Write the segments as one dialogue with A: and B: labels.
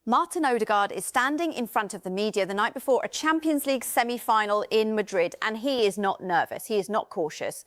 A: Martin Odegaard is standing in front of the media the night before a Champions League semi-final in Madrid, and he is not nervous, he is not cautious.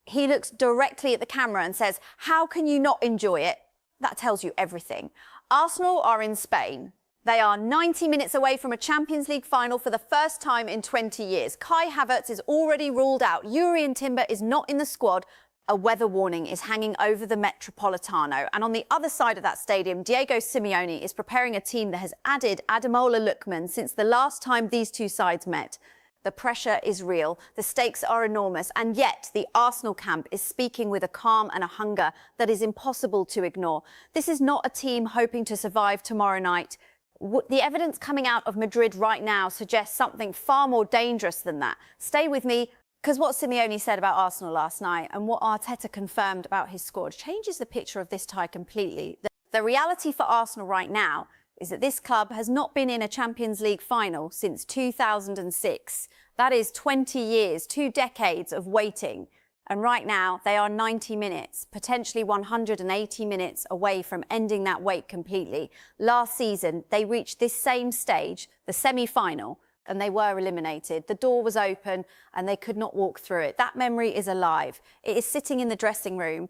A: He looks directly at the camera and says, "How can you not enjoy it?" That tells you everything. Arsenal are in Spain. They are 90 minutes away from a Champions League final for the first time in 20 years. Kai Havertz is already ruled out. Jurrien Timber is not in the squad. A weather warning is hanging over the Metropolitano. And on the other side of that stadium, Diego Simeone is preparing a team that has added Ademola Lookman since the last time these two sides met. The pressure is real, the stakes are enormous, and yet the Arsenal camp is speaking with a calm and a hunger that is impossible to ignore. This is not a team hoping to survive tomorrow night. The evidence coming out of Madrid right now suggests something far more dangerous than that. Stay with me, because what Simeone said about Arsenal last night and what Arteta confirmed about his squad changes the picture of this tie completely. The reality for Arsenal right now is that this club has not been in a Champions League final since 2006. That is 20 years, 2 decades of waiting. And right now, they are 90 minutes, potentially 180 minutes away from ending that wait completely. Last season, they reached this same stage, the semi-final, and they were eliminated. The door was open and they could not walk through it. That memory is alive. It is sitting in the dressing room.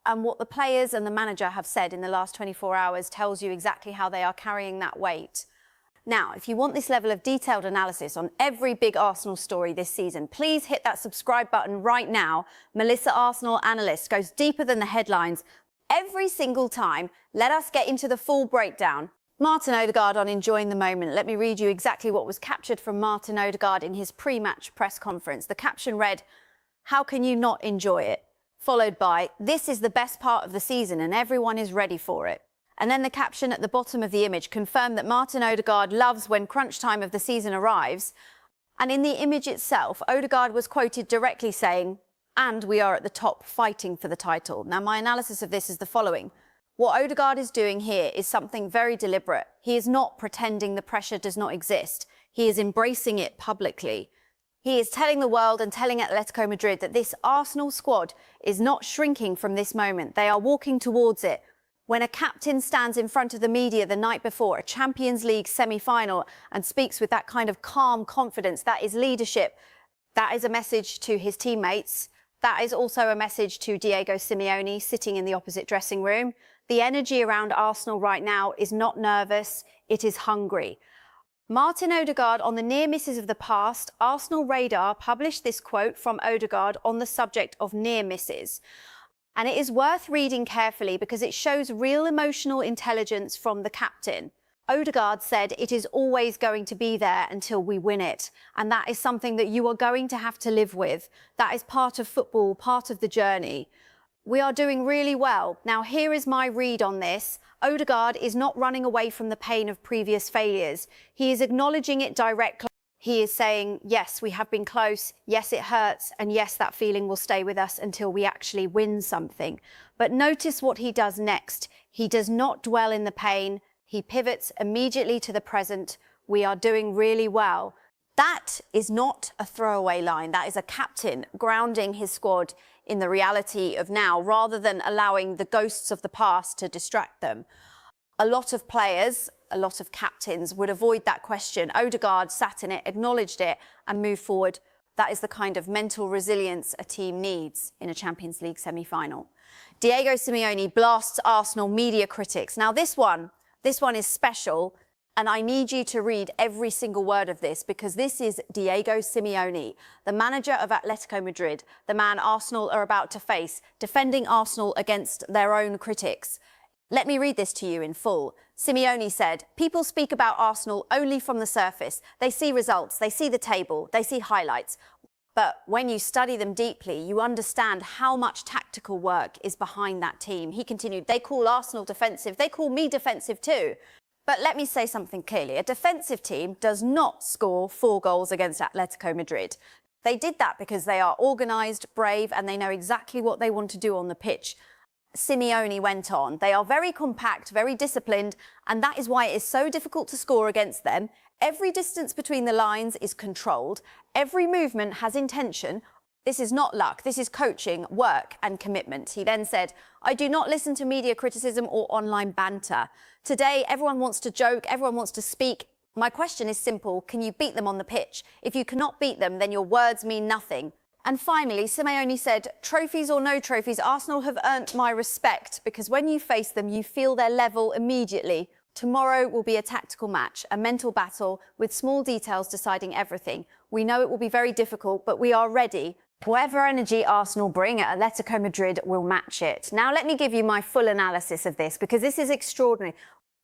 A: And what the players and the manager have said in the last 24 hours tells you exactly how they are carrying that weight. Now, if you want this level of detailed analysis on every big Arsenal story this season, please hit that subscribe button right now. Melissa, Arsenal analyst, goes deeper than the headlines every single time. Let us get into the full breakdown. Martin Odegaard on enjoying the moment. Let me read you exactly what was captured from Martin Odegaard in his pre-match press conference. The caption read, "How can you not enjoy it?" Followed by, "This is the best part of the season and everyone is ready for it." And then the caption at the bottom of the image confirmed that Martin Odegaard loves when crunch time of the season arrives. And in the image itself, Odegaard was quoted directly saying, "And we are at the top fighting for the title." Now, my analysis of this is the following. What Odegaard is doing here is something very deliberate. He is not pretending the pressure does not exist. He is embracing it publicly. He is telling the world and telling Atletico Madrid that this Arsenal squad is not shrinking from this moment. They are walking towards it. When a captain stands in front of the media the night before a Champions League semi-final and speaks with that kind of calm confidence, that is leadership. That is a message to his teammates. That is also a message to Diego Simeone sitting in the opposite dressing room. The energy around Arsenal right now is not nervous, it is hungry. Martin Odegaard on the near misses of the past, Arsenal Radar published this quote from Odegaard on the subject of near misses. And it is worth reading carefully because it shows real emotional intelligence from the captain. Odegaard said, "It is always going to be there until we win it." And that is something that you are going to have to live with. That is part of football, part of the journey. We are doing really well. Now, here is my read on this. Odegaard is not running away from the pain of previous failures. He is acknowledging it directly. He is saying, yes, we have been close. Yes, it hurts. And yes, that feeling will stay with us until we actually win something. But notice what he does next. He does not dwell in the pain. He pivots immediately to the present. We are doing really well. That is not a throwaway line. That is a captain grounding his squad in the reality of now, rather than allowing the ghosts of the past to distract them. A lot of players, a lot of captains would avoid that question. Odegaard sat in it, acknowledged it, and moved forward. That is the kind of mental resilience a team needs in a Champions League semi-final. Diego Simeone blasts Arsenal media critics. Now, this one is special. And I need you to read every single word of this because this is Diego Simeone, the manager of Atletico Madrid, the man Arsenal are about to face, defending Arsenal against their own critics. Let me read this to you in full. Simeone said, "People speak about Arsenal only from the surface. They see results, they see the table, they see highlights. But when you study them deeply, you understand how much tactical work is behind that team." He continued, "They call Arsenal defensive. They call me defensive too. But let me say something clearly. A defensive team does not score 4 goals against Atletico Madrid. They did that because they are organised, brave, and they know exactly what they want to do on the pitch." Simeone went on, "They are very compact, very disciplined, and that is why it is so difficult to score against them. Every distance between the lines is controlled. Every movement has intention. This is not luck. This is coaching, work and commitment. He then said, I do not listen to media criticism or online banter. Today, everyone wants to joke. Everyone wants to speak. My question is simple. Can you beat them on the pitch? If you cannot beat them, then your words mean nothing. And finally, Simeone said, trophies or no trophies, Arsenal have earned my respect because when you face them, you feel their level immediately. Tomorrow will be a tactical match, a mental battle with small details deciding everything. We know it will be very difficult, but we are ready. Whatever energy Arsenal bring, Atletico Madrid will match it. Now, let me give you my full analysis of this because this is extraordinary.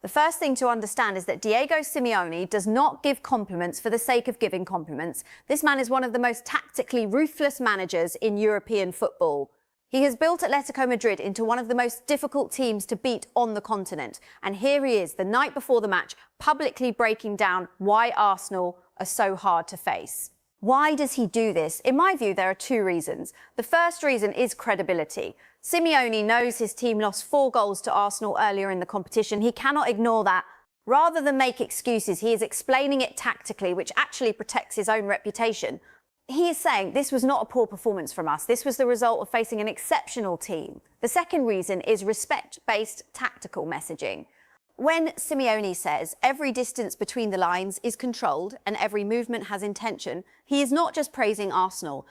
A: The first thing to understand is that Diego Simeone does not give compliments for the sake of giving compliments. This man is one of the most tactically ruthless managers in European football. He has built Atletico Madrid into one of the most difficult teams to beat on the continent. And here he is, the night before the match, publicly breaking down why Arsenal are so hard to face. Why does he do this? In my view, there are two reasons. The first reason is credibility. Simeone knows his team lost 4 goals to Arsenal earlier in the competition. He cannot ignore that. Rather than make excuses, he is explaining it tactically, which actually protects his own reputation. He is saying this was not a poor performance from us. This was the result of facing an exceptional team. The second reason is respect-based tactical messaging. When Simeone says every distance between the lines is controlled and every movement has intention, he is not just praising Arsenal.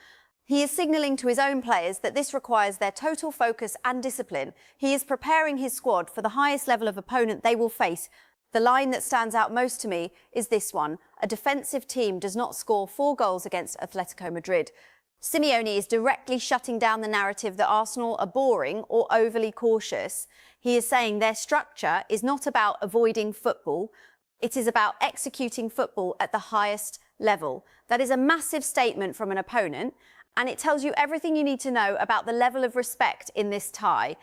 A: He is signalling to his own players that this requires their total focus and discipline. He is preparing his squad for the highest level of opponent they will face. The line that stands out most to me is this one. A defensive team does not score 4 goals against Atletico Madrid. Simeone is directly shutting down the narrative that Arsenal are boring or overly cautious. He is saying their structure is not about avoiding football. It is about executing football at the highest level. That is a massive statement from an opponent, and it tells you everything you need to know about the level of respect in this tie.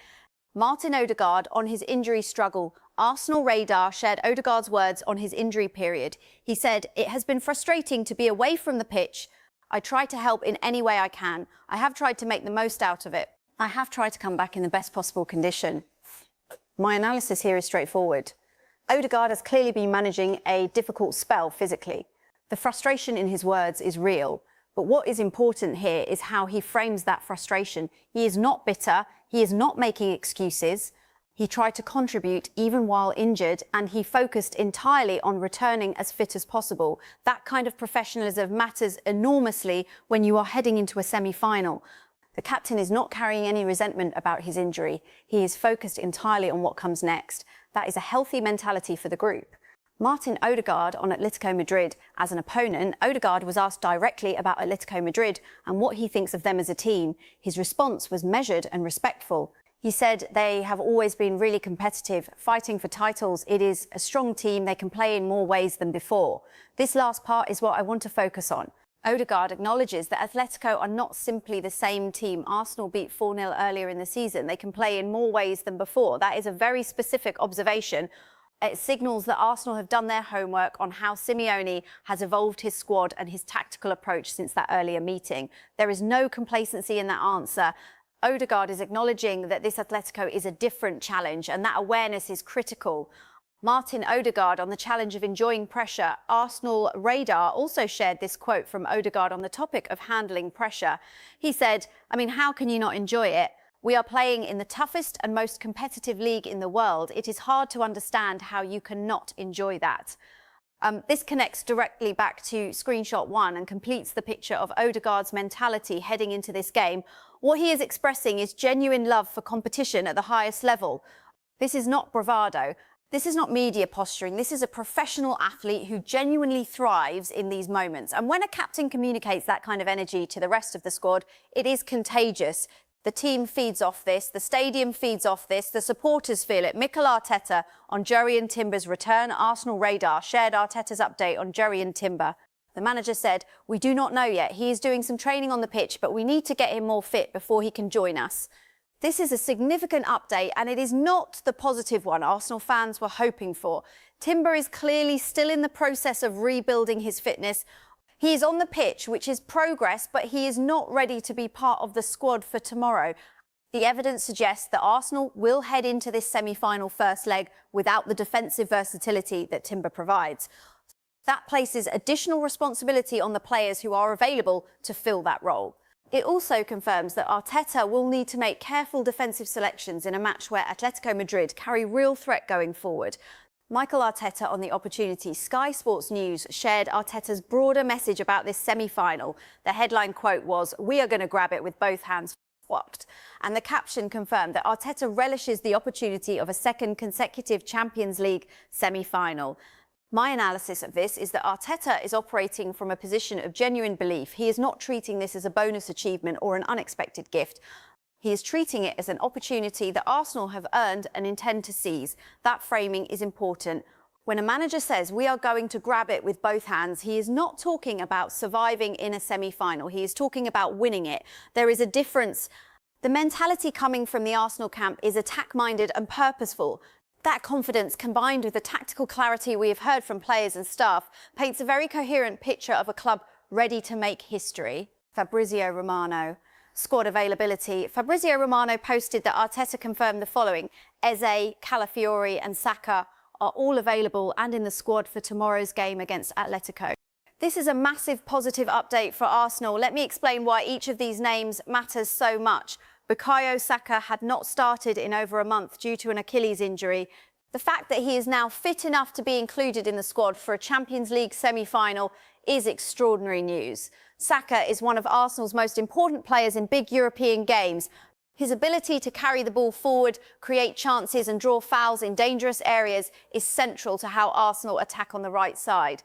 A: Martin Odegaard on his injury struggle. Arsenal Radar shared Odegaard's words on his injury period. He said, "It has been frustrating to be away from the pitch. I try to help in any way I can. I have tried to make the most out of it. I have tried to come back in the best possible condition." My analysis here is straightforward. Odegaard has clearly been managing a difficult spell physically. The frustration in his words is real. But what is important here is how he frames that frustration. He is not bitter. He is not making excuses. He tried to contribute even while injured, and he focused entirely on returning as fit as possible. That kind of professionalism matters enormously when you are heading into a semi-final. The captain is not carrying any resentment about his injury. He is focused entirely on what comes next. That is a healthy mentality for the group. Martin Odegaard on Atletico Madrid. As an opponent, Odegaard was asked directly about Atletico Madrid and what he thinks of them as a team. His response was measured and respectful. He said they have always been really competitive, fighting for titles. It is a strong team. They can play in more ways than before. This last part is what I want to focus on. Odegaard acknowledges that Atletico are not simply the same team. Arsenal beat 4-0 earlier in the season. They can play in more ways than before. That is a very specific observation. It signals that Arsenal have done their homework on how Simeone has evolved his squad and his tactical approach since that earlier meeting. There is no complacency in that answer. Odegaard is acknowledging that this Atletico is a different challenge, and that awareness is critical. Martin Odegaard on the challenge of enjoying pressure. Arsenal Radar also shared this quote from Odegaard on the topic of handling pressure. He said, how can you not enjoy it? We are playing in the toughest and most competitive league in the world. It is hard to understand how you cannot enjoy that. This connects directly back to screenshot 1 and completes the picture of Odegaard's mentality heading into this game. What he is expressing is genuine love for competition at the highest level. This is not bravado. This is not media posturing. This is a professional athlete who genuinely thrives in these moments. And when a captain communicates that kind of energy to the rest of the squad, it is contagious. The team feeds off this, the stadium feeds off this, the supporters feel it. Mikel Arteta on Jurrien Timber's return. Arsenal Radar shared Arteta's update on Jurrien Timber. The manager said, "We do not know yet. He is doing some training on the pitch, but we need to get him more fit before he can join us." This is a significant update, and it is not the positive one Arsenal fans were hoping for. Timber is clearly still in the process of rebuilding his fitness. He is on the pitch, which is progress, but he is not ready to be part of the squad for tomorrow. The evidence suggests that Arsenal will head into this semi-final first leg without the defensive versatility that Timber provides. That places additional responsibility on the players who are available to fill that role. It also confirms that Arteta will need to make careful defensive selections in a match where Atletico Madrid carry real threat going forward. Mikel Arteta on the opportunity. Sky Sports News shared Arteta's broader message about this semi-final. The headline quote was, "We are going to grab it with both hands fucked." And the caption confirmed that Arteta relishes the opportunity of a second consecutive Champions League semi-final. My analysis of this is that Arteta is operating from a position of genuine belief. He is not treating this as a bonus achievement or an unexpected gift. He is treating it as an opportunity that Arsenal have earned and intend to seize. That framing is important. When a manager says we are going to grab it with both hands, he is not talking about surviving in a semi-final. He is talking about winning it. There is a difference. The mentality coming from the Arsenal camp is attack-minded and purposeful. That confidence, combined with the tactical clarity we have heard from players and staff, paints a very coherent picture of a club ready to make history. Fabrizio Romano. Squad availability. Fabrizio Romano posted that Arteta confirmed the following. Eze, Calafiori and Saka are all available and in the squad for tomorrow's game against Atletico. This is a massive positive update for Arsenal. Let me explain why each of these names matters so much. Bukayo Saka had not started in over a month due to an Achilles injury. The fact that he is now fit enough to be included in the squad for a Champions League semi-final is extraordinary news. Saka is one of Arsenal's most important players in big European games. His ability to carry the ball forward, create chances and draw fouls in dangerous areas is central to how Arsenal attack on the right side.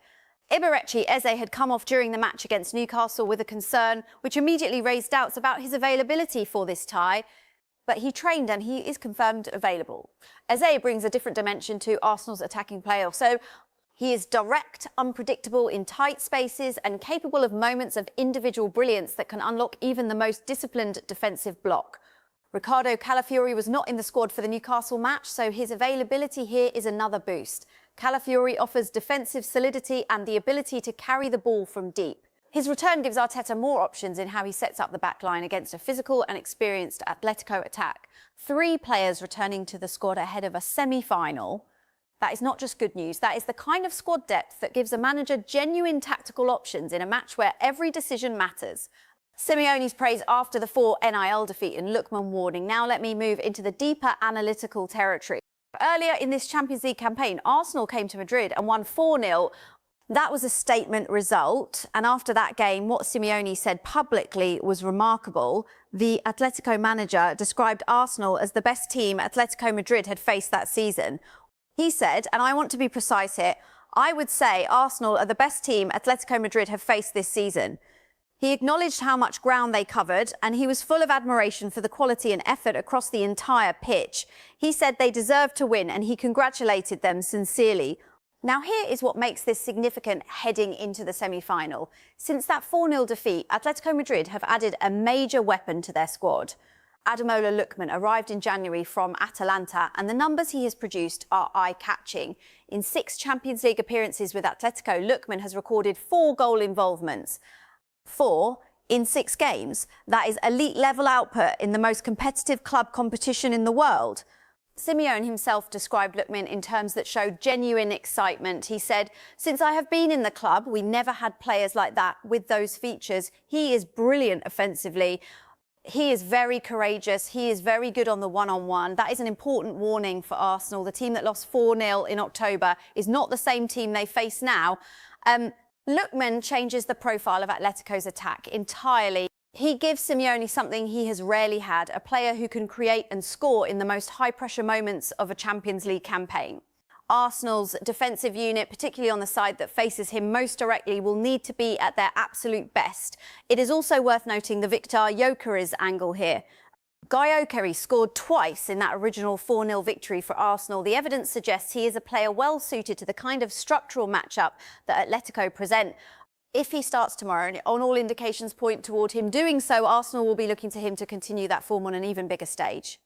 A: Ibarrechi Eze had come off during the match against Newcastle with a concern, which immediately raised doubts about his availability for this tie. But he trained and he is confirmed available. Eze brings a different dimension to Arsenal's attacking play. So he is direct, unpredictable in tight spaces and capable of moments of individual brilliance that can unlock even the most disciplined defensive block. Ricardo Calafiori was not in the squad for the Newcastle match, so his availability here is another boost. Calafiori offers defensive solidity and the ability to carry the ball from deep. His return gives Arteta more options in how he sets up the back line against a physical and experienced Atletico attack. 3 players returning to the squad ahead of a semi-final. That is not just good news. That is the kind of squad depth that gives a manager genuine tactical options in a match where every decision matters. Simeone's praise after the 4 NIL defeat and Lookman warning. Now let me move into the deeper analytical territory. Earlier in this Champions League campaign, Arsenal came to Madrid and won 4-0. That was a statement result. And after that game, what Simeone said publicly was remarkable. The Atletico manager described Arsenal as the best team Atletico Madrid had faced that season. He said, and I want to be precise here, I would say Arsenal are the best team Atletico Madrid have faced this season. He acknowledged how much ground they covered, and he was full of admiration for the quality and effort across the entire pitch. He said they deserved to win, and he congratulated them sincerely. Now, here is what makes this significant heading into the semi-final. Since that 4-0 defeat, Atletico Madrid have added a major weapon to their squad. Ademola Lookman arrived in January from Atalanta, and the numbers he has produced are eye-catching. In 6 Champions League appearances with Atletico, Lookman has recorded 4 goal involvements. 4 in 6 games. That is elite-level output in the most competitive club competition in the world. Simeone himself described Lookman in terms that showed genuine excitement. He said, "Since I have been in the club, we never had players like that with those features. He is brilliant offensively. He is very courageous. He is very good on the one-on-one." That is an important warning for Arsenal. The team that lost 4-0 in October is not the same team they face now. Lookman changes the profile of Atletico's attack entirely. He gives Simeone something he has rarely had, a player who can create and score in the most high-pressure moments of a Champions League campaign. Arsenal's defensive unit, particularly on the side that faces him most directly, will need to be at their absolute best. It is also worth noting the Viktor Gyokeres angle here. Gyokeres scored twice in that original 4-0 victory for Arsenal. The evidence suggests he is a player well suited to the kind of structural matchup that Atletico present. If he starts tomorrow, and on all indications point toward him doing so, Arsenal will be looking to him to continue that form on an even bigger stage.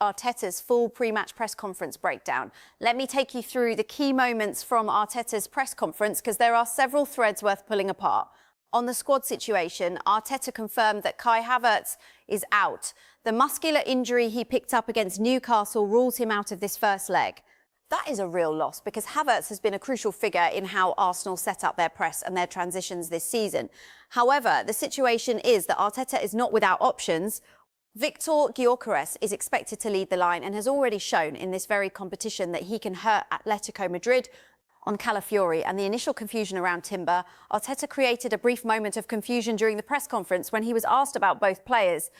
A: Arteta's full pre-match press conference breakdown. Let me take you through the key moments from Arteta's press conference, because there are several threads worth pulling apart. On the squad situation, Arteta confirmed that Kai Havertz is out. The muscular injury he picked up against Newcastle rules him out of this first leg. That is a real loss because Havertz has been a crucial figure in how Arsenal set up their press and their transitions this season. However, the situation is that Arteta is not without options. Viktor Gyokeres is expected to lead the line and has already shown in this very competition that he can hurt Atletico Madrid on Calafiori. And the initial confusion around Timber, Arteta created a brief moment of confusion during the press conference when he was asked about both players.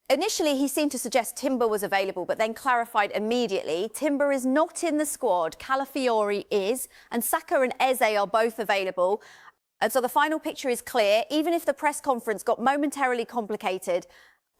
A: Initially, he seemed to suggest Timber was available, but then clarified immediately Timber is not in the squad, Calafiori is, and Saka and Eze are both available. And so the final picture is clear, even if the press conference got momentarily complicated.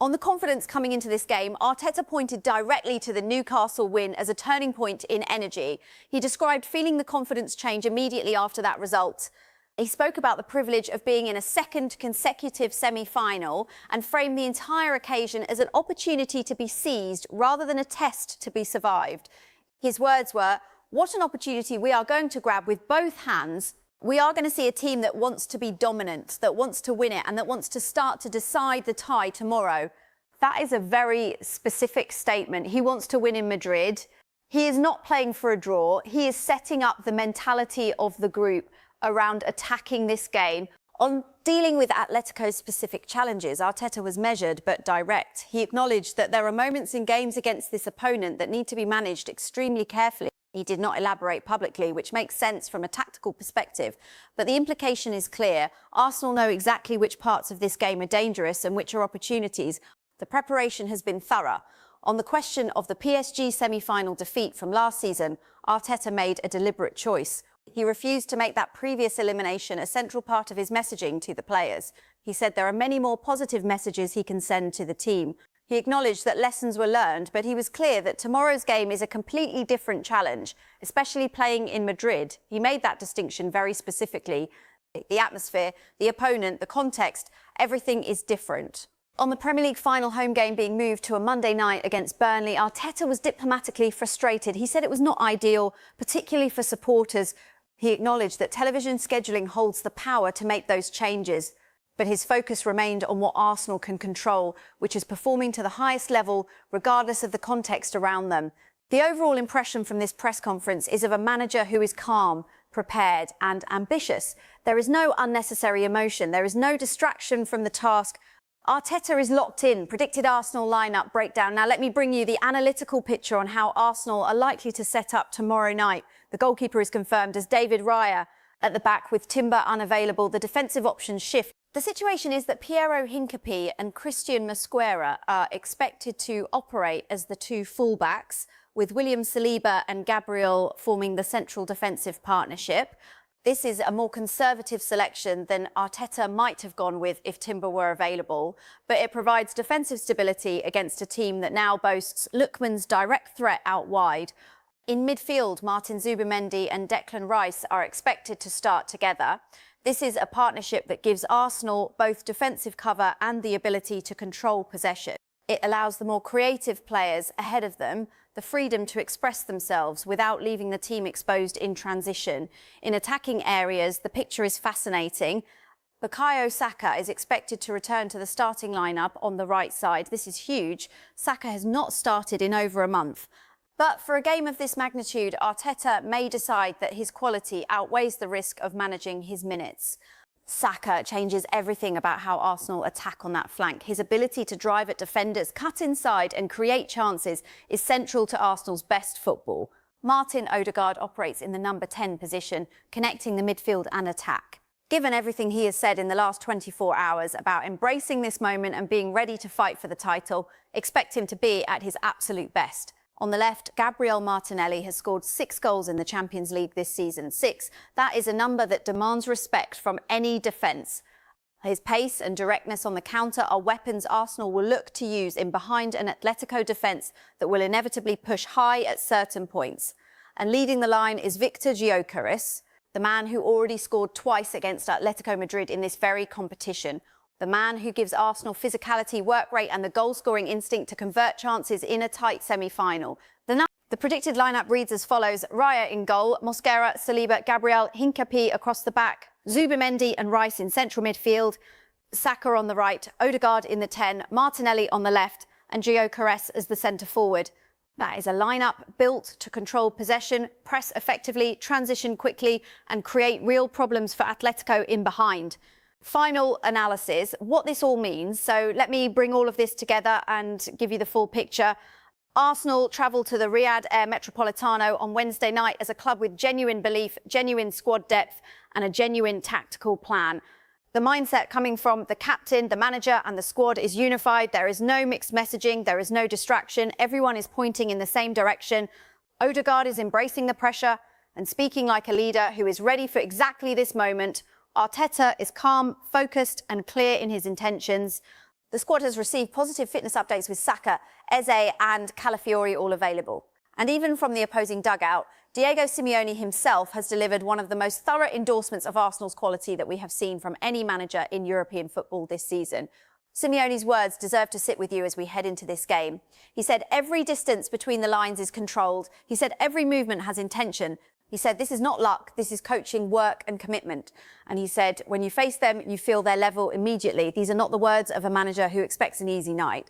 A: On the confidence coming into this game, Arteta pointed directly to the Newcastle win as a turning point in energy. He described feeling the confidence change immediately after that result. He spoke about the privilege of being in a second consecutive semi-final and framed the entire occasion as an opportunity to be seized rather than a test to be survived. His words were, "What an opportunity we are going to grab with both hands. We are going to see a team that wants to be dominant, that wants to win it and that wants to start to decide the tie tomorrow." That is a very specific statement. He wants to win in Madrid. He is not playing for a draw. He is setting up the mentality of the group around attacking this game. On dealing with Atletico's specific challenges, Arteta was measured but direct. He acknowledged that there are moments in games against this opponent that need to be managed extremely carefully. He did not elaborate publicly, which makes sense from a tactical perspective. But the implication is clear. Arsenal know exactly which parts of this game are dangerous and which are opportunities. The preparation has been thorough. On the question of the PSG semi-final defeat from last season, Arteta made a deliberate choice. He refused to make that previous elimination a central part of his messaging to the players. He said there are many more positive messages he can send to the team. He acknowledged that lessons were learned, but he was clear that tomorrow's game is a completely different challenge, especially playing in Madrid. He made that distinction very specifically. The atmosphere, the opponent, the context, everything is different. On the Premier League final home game being moved to a Monday night against Burnley, Arteta was diplomatically frustrated. He said it was not ideal, particularly for supporters. He acknowledged that television scheduling holds the power to make those changes, but his focus remained on what Arsenal can control, which is performing to the highest level, regardless of the context around them. The overall impression from this press conference is of a manager who is calm, prepared and ambitious. There is no unnecessary emotion. There is no distraction from the task. Arteta is locked in, predicted Arsenal lineup breakdown. Now let me bring you the analytical picture on how Arsenal are likely to set up tomorrow night. The goalkeeper is confirmed as David Raya at the back with Timber unavailable. The defensive options shift. The situation is that Piero Hincapié and Christian Mosquera are expected to operate as the two fullbacks, with William Saliba and Gabriel forming the central defensive partnership. This is a more conservative selection than Arteta might have gone with if Timber were available, but it provides defensive stability against a team that now boasts Lookman's direct threat out wide. In midfield, Martin Zubimendi and Declan Rice are expected to start together. This is a partnership that gives Arsenal both defensive cover and the ability to control possession. It allows the more creative players ahead of them the freedom to express themselves without leaving the team exposed in transition. In attacking areas, the picture is fascinating. Bukayo Saka is expected to return to the starting lineup on the right side. This is huge. Saka has not started in over a month. But for a game of this magnitude, Arteta may decide that his quality outweighs the risk of managing his minutes. Saka changes everything about how Arsenal attack on that flank. His ability to drive at defenders, cut inside and create chances is central to Arsenal's best football. Martin Odegaard operates in the number 10 position, connecting the midfield and attack. Given everything he has said in the last 24 hours about embracing this moment and being ready to fight for the title, expect him to be at his absolute best. On the left, Gabriel Martinelli has scored 6 goals in the Champions League this season. 6. That is a number that demands respect from any defence. His pace and directness on the counter are weapons Arsenal will look to use in behind an Atletico defence that will inevitably push high at certain points. And leading the line is Viktor Gyokeres, the man who already scored twice against Atletico Madrid in this very competition. The man who gives Arsenal physicality, work rate and the goal-scoring instinct to convert chances in a tight semi-final. The predicted lineup reads as follows: Raya in goal, Mosquera, Saliba, Gabriel, Hincapié across the back, Zubimendi and Rice in central midfield, Saka on the right, Odegaard in the 10, Martinelli on the left and Gyokeres as the centre forward. That is a lineup built to control possession, press effectively, transition quickly, and create real problems for Atletico in behind. Final analysis, what this all means. So let me bring all of this together and give you the full picture. Arsenal travel to the Riyadh Air Metropolitano on Wednesday night as a club with genuine belief, genuine squad depth, and a genuine tactical plan. The mindset coming from the captain, the manager and the squad is unified. There is no mixed messaging. There is no distraction. Everyone is pointing in the same direction. Odegaard is embracing the pressure and speaking like a leader who is ready for exactly this moment. Arteta is calm, focused and clear in his intentions. The squad has received positive fitness updates with Saka, Eze and Calafiori all available. And even from the opposing dugout, Diego Simeone himself has delivered one of the most thorough endorsements of Arsenal's quality that we have seen from any manager in European football this season. Simeone's words deserve to sit with you as we head into this game. He said every distance between the lines is controlled. He said every movement has intention. He said this is not luck, this is coaching, work and commitment. And he said when you face them, you feel their level immediately. These are not the words of a manager who expects an easy night.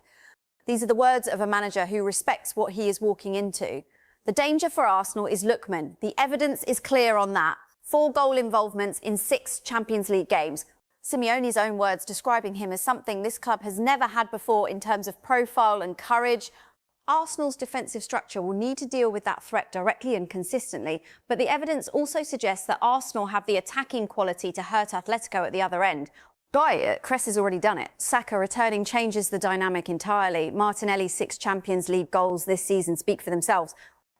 A: These are the words of a manager who respects what he is walking into. The danger for Arsenal is Lookman. The evidence is clear on that. 4 goal involvements in 6 Champions League games. Simeone's own words describing him as something this club has never had before in terms of profile and courage. Arsenal's defensive structure will need to deal with that threat directly and consistently, but the evidence also suggests that Arsenal have the attacking quality to hurt Atletico at the other end. Gyokeres has already done it. Saka returning changes the dynamic entirely. Martinelli's 6 Champions League goals this season speak for themselves.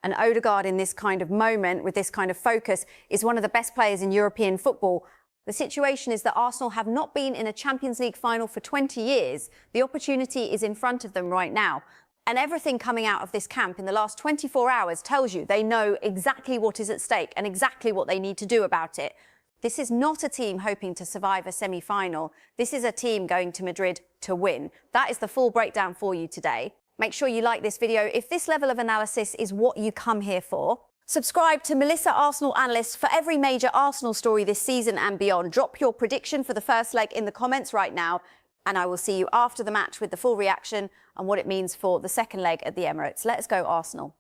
A: And Odegaard in this kind of moment, with this kind of focus, is one of the best players in European football. The situation is that Arsenal have not been in a Champions League final for 20 years. The opportunity is in front of them right now. And everything coming out of this camp in the last 24 hours tells you they know exactly what is at stake and exactly what they need to do about it. This is not a team hoping to survive a semi-final. This is a team going to Madrid to win. That is the full breakdown for you today. Make sure you like this video if this level of analysis is what you come here for. Subscribe to Melissa Arsenal Analyst for every major Arsenal story this season and beyond. Drop your prediction for the first leg in the comments right now, and I will see you after the match with the full reaction and what it means for the second leg at the Emirates. Let's go Arsenal.